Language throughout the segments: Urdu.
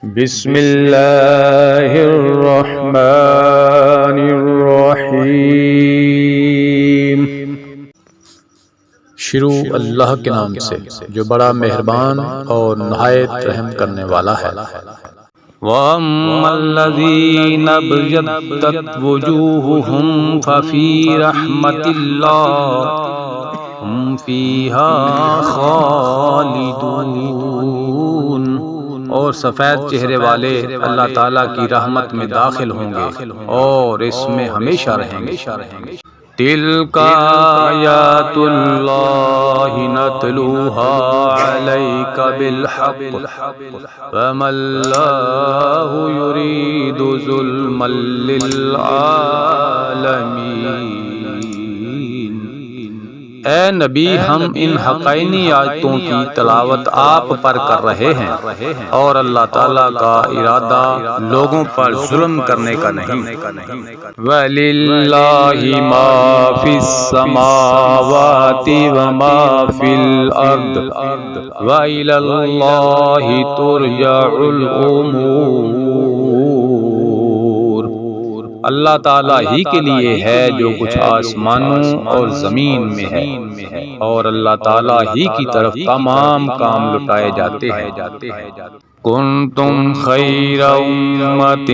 بسم اللہ الرحمن الرحیم۔ شروع اللہ کے نام سے جو بڑا مہربان اور نہایت رحم کرنے والا ہے۔ وَأَمَّا الَّذِينَ ابْيَضَّتْ وُجُوهُهُمْ فَفِي رَحْمَةِ اللَّهِ هُمْ فِيهَا خَالِدُونَ۔ اور سفید چہرے والے اللہ تعالیٰ کی رحمت میں داخل ہوں گے اور اس میں ہمیشہ رہیں گے۔ تِلْكَ آیاتُ اللَّهِ نَتْلُوهَا عَلَيْكَ بِالْحَقِّ وَمَا اللَّهُ يُرِيدُ ظُلْمًا لِلْعَالَمِينَ۔ اے نبی، ہم ان حقائنی آیتوں کی تلاوت آپ پر کر رہے ہیں، اور اللہ تعالیٰ کا ارادہ لوگوں پر ظلم کرنے کا نہیں۔ وَلِلَّهِ مَا فِي السَّمَاوَاتِ وَمَا فِي الْأَرْضِ وَإِلَى اللَّهِ تُرْجَعُ الْأُمُورُ۔ اللہ تعالیٰ ہی کے لیے ہے جو کچھ آسمانوں اور زمین میں ہے، اور اللہ تعالیٰ ہی کی طرف تمام کام لٹائے جاتے ہیں۔ کنتم خیر امۃ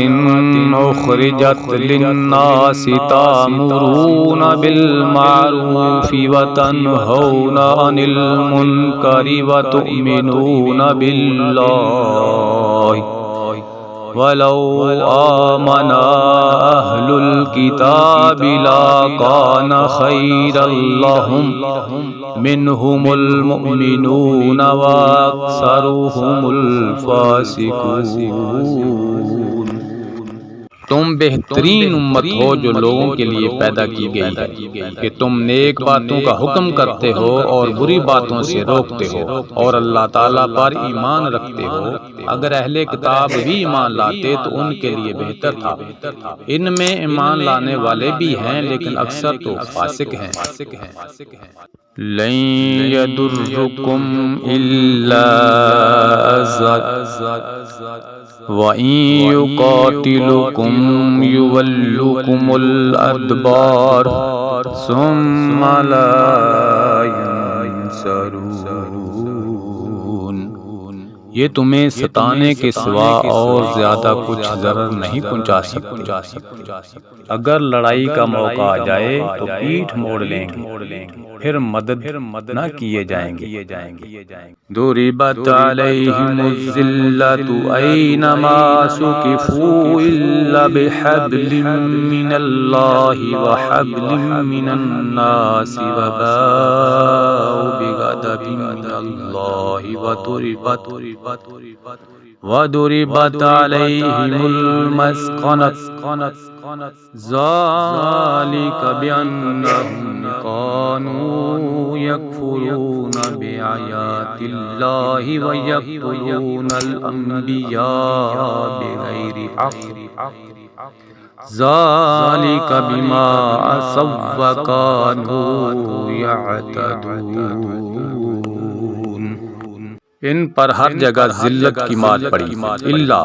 اخرجت للناس تأمرون بالمعروف وتنہون عن المنکر وتؤمنون باللہ وَلَوْ آمَنَ أَهْلُ الْكِتَابِ لَكَانَ خَيْرًا لَهُمْ مِنْهُمُ الْمُؤْمِنُونَ وَأَكْثَرُهُمُ الْفَاسِقُونَ۔ تم بہترین امت ہو جو لوگوں کے لیے پیدا کی گئی ہے، کہ تم نیک باتوں کا حکم کرتے ہو اور بری باتوں سے روکتے ہو، اور اللہ تعالیٰ پر ایمان رکھتے ہو۔ اگر اہل کتاب بھی ایمان لاتے تو ان کے لیے بہتر تھا۔ ان میں ایمان لانے والے بھی ہیں لیکن اکثر تو فاسق ہیں۔ لن يضركم إلا أذى وإن يقاتلكم يولوكم الأدبار ثم لا ينصرون۔ یہ تمہیں ستانے کے سوا اور زیادہ کچھ ضرر نہیں پہنچا سکتے۔ اگر لڑائی کا موقع آ جائے تو پیٹھ موڑ لیں گے، پھر مدد نہ کیے جائیں گے۔ ضربت علیہم الذلۃ اینما ثقفوا الا بحبل من اللہ وحبل من الناس وباءوا بغضب من اللہ وضربت علیہم المسکنۃ ذلک بأنہم كانوا يكفرون بآيات الله ويقتلون الأنبياء بغير حق ذلك بما عصوا وكانوا يعتدون۔ ان پر ہر جگہ ذلت کی مات پڑی، اللہ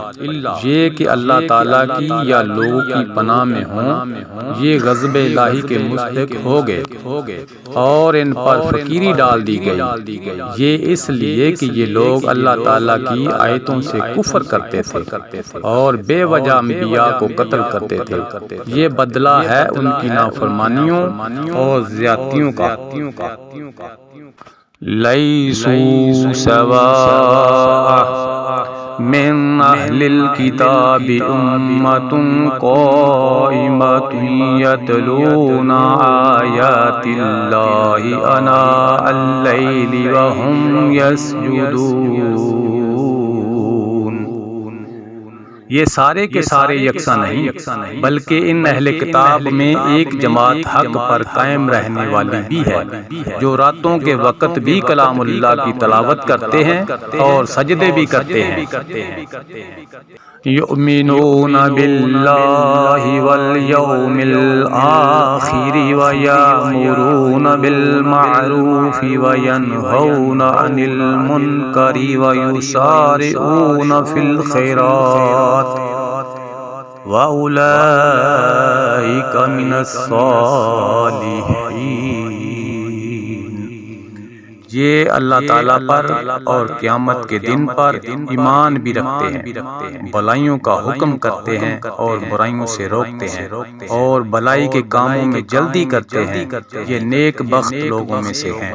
یہ کہ اللہ تعالیٰ کی یا لوگوں کی پناہ میں ہوں، یہ غضب الہی کے مستحق ہو گئے، اور ان پر فقیری ڈال دی گئی، یہ اس لیے کہ یہ لوگ اللہ تعالیٰ کی آیتوں سے کفر کرتے تھے اور بے وجہ انبیاء کو قتل کرتے تھے۔ یہ بدلہ ہے ان کی نافرمانیوں اور زیادتیوں کا۔ لیسوا سواء من اہل الکتاب امۃ قائمۃ یتلون آیات اللہ آناء اللیل وہم یسجدون۔ یہ سارے کے سارے یکساں نہیں، بلکہ ان اہل کتاب میں ایک جماعت حق پر قائم رہنے والی بھی ہے، جو راتوں کے وقت بھی کلام اللہ کی تلاوت کرتے ہیں اور سجدے بھی کرتے ہیں۔ یؤمنون باللہ والیوم الآخر ویأمرون بالمعروف وینہون عن المنکر ویسارعون فی الخیرات وأولئک من الصالحین۔ یہ اللہ تعالیٰ پر اور قیامت کے دن پر ایمان بھی رکھتے ہیں، بھلائیوں کا حکم کرتے ہیں اور برائیوں سے روکتے ہیں، اور بھلائی کے کاموں میں جلدی کرتے ہیں، یہ نیک بخت لوگوں میں سے ہیں۔